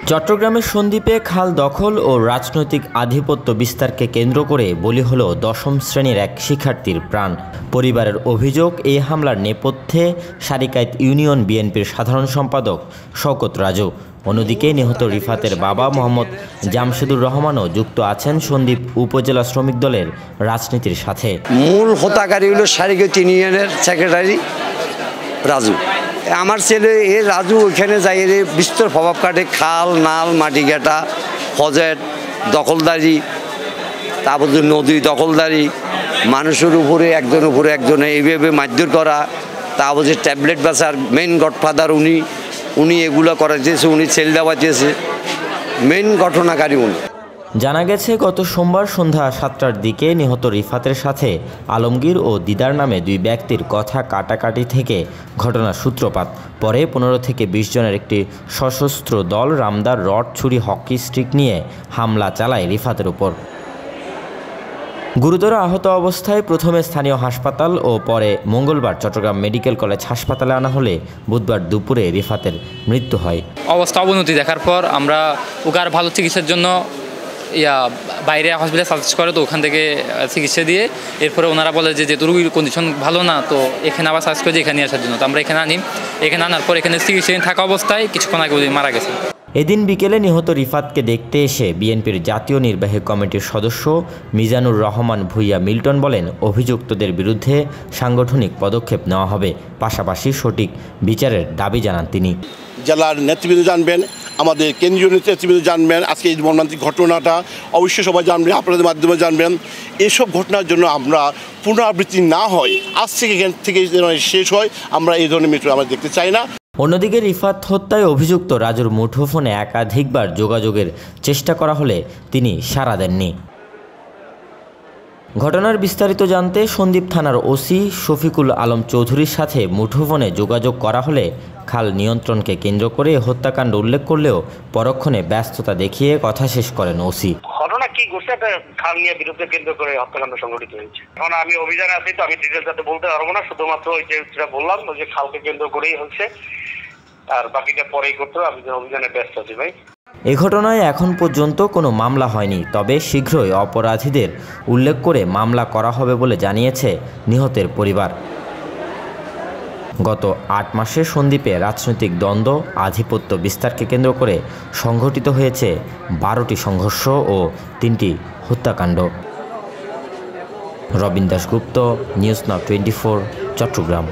চট্টগ্রামের সন্দ্বীপে খাল দখল ও রাজনৈতিক আধিপত্য বিস্তারকে কেন্দ্র করে বলি হল দশম শ্রেণীর এক শিক্ষার্থীর প্রাণ। পরিবারের অভিযোগ, এই হামলার নেপথ্যে সারিকাইত ইউনিয়ন বিএনপির সাধারণ সম্পাদক শওকত রাজু। অন্যদিকে নিহত রিফাতের বাবা মোহাম্মদ জামশেদুর রহমানও যুক্ত আছেন সন্দ্বীপ উপজেলা শ্রমিক দলের রাজনীতির সাথে। মূল হত্যাকারী হল সারিকাইত ইউনিয়নের সেক্রেটারি রাজু। আমার ছেলে রাজু ওইখানে যাই বিস্তর প্রভাব কাটে, খাল নাল মাটি ঘাটা ফজেট দখলদারি, তারপর নদী দখলদারি, মানুষের উপরে একজনে এইভাবে মারধর করা, তারপর যে ট্যাবলেট বাঁচার মেন গডফাদার উনি এগুলো করাইতেছে, উনি ছেলেটা বাঁচিয়েছে, মেন ঘটনাকারী উনি। জানা গেছে গত সোমবার সন্ধ্যা 7টার দিকে নিহত রিফাতের সাথে আলমগীর ও দিদার নামে দুই ব্যক্তির কথা কাটাকাটি থেকে ঘটনার সূত্রপাত। পরে 15 থেকে 20 জনের একটি সশস্ত্র দল রামদার রড ছুরি হকি স্টিক নিয়ে হামলা চালায় রিফাতের উপর। গুরুতর আহত অবস্থায় প্রথমে স্থানীয় হাসপাতাল ও পরে মঙ্গলবার চট্টগ্রাম মেডিকেল কলেজ হাসপাতালে আনা হলে বুধবার দুপুরে রিফাতের মৃত্যু হয়। অবস্থা অবনতি দেখার পর আমরা ওকে আর ভালো চিকিৎসার জন্য বাইরে হসপিটালে সাজেস্ট করে, তো ওখান থেকে চিকিৎসা দিয়ে এরপরে ওনারা বলে যে যেহেতু রোগীর কন্ডিশন ভালো না, তো এখানে আবার সাজেস্ট করে যে এখানে আসার জন্য। তো আমরা এখানে আনি, এখানে আনার পর এখানে চিকিৎসা থাকা অবস্থায় কিছুক্ষণ আগে মারা গেছে। এদিন বিকেলে নিহত রিফাতকে দেখতে এসে বিএনপির জাতীয় নির্বাহী কমিটির সদস্য মিজানুর রহমান ভূঁইয়া মিল্টন বলেন, অভিযুক্তদের বিরুদ্ধে সাংগঠনিক পদক্ষেপ নেওয়া হবে, পাশাপাশি সঠিক বিচারের দাবি জানান তিনি। জেলার নেতৃবৃন্দ জানবেন, আমাদের কেন্দ্রীয় নেতৃবৃন্দ জানবেন, আজকে এই মর্মান্তিক ঘটনাটা অবশ্যই সবাই জানবেন, আপনাদের মাধ্যমে জানবেন। এসব ঘটনার জন্য আমরা পুনরাবৃত্তি না হয়, আজ থেকে এখান থেকে শেষ হয়, আমরা এই ধরনের মৃত্যু আমরা দেখতে চাই না। অন্যদিকে রিফাত হত্যায় অভিযুক্ত রাজুর মুঠোফোনে একাধিকবার যোগাযোগের চেষ্টা করা হলে তিনি সাড়া দেননি। ঘটনার বিস্তারিত জানতে সন্দ্বীপ থানার ওসি শফিকুল আলম চৌধুরীর সাথে মুঠোফোনে যোগাযোগ করা হলে খাল নিয়ন্ত্রণকে কেন্দ্র করে হত্যাকাণ্ড উল্লেখ করলেও পরক্ষণে ব্যস্ততা দেখিয়ে কথা শেষ করেন ওসি। ঘটনা কি ঘটছে, খাল নিয়ে বিরুদ্ধে কেন্দ্র করে হত্যাকাণ্ড সংঘটিত হয়েছে। এখন আমি অভিযানে আছি, তো আমি ডিটেলস যাতে বলতে পারবো না, শুধুমাত্র ওই যেটা বললাম যে খালকে কেন্দ্র করেই হচ্ছে, আর বাকিটা পরেই করতে হবে। আমি অভিযানে ব্যস্ত আছি ভাই। এ ঘটনায় এখন পর্যন্ত কোনো মামলা হয়নি, তবে শীঘ্রই অপরাধীদের উল্লেখ করে মামলা করা হবে বলে জানিয়েছে নিহতের পরিবার। গত 8 মাসে সন্দ্বীপে রাজনৈতিক দ্বন্দ্ব আধিপত্য বিস্তারকে কেন্দ্র করে সংঘটিত হয়েছে 12টি সংঘর্ষ ও 3টি হত্যাকাণ্ড। Robin Dasgupta, news now 24, Chittagong.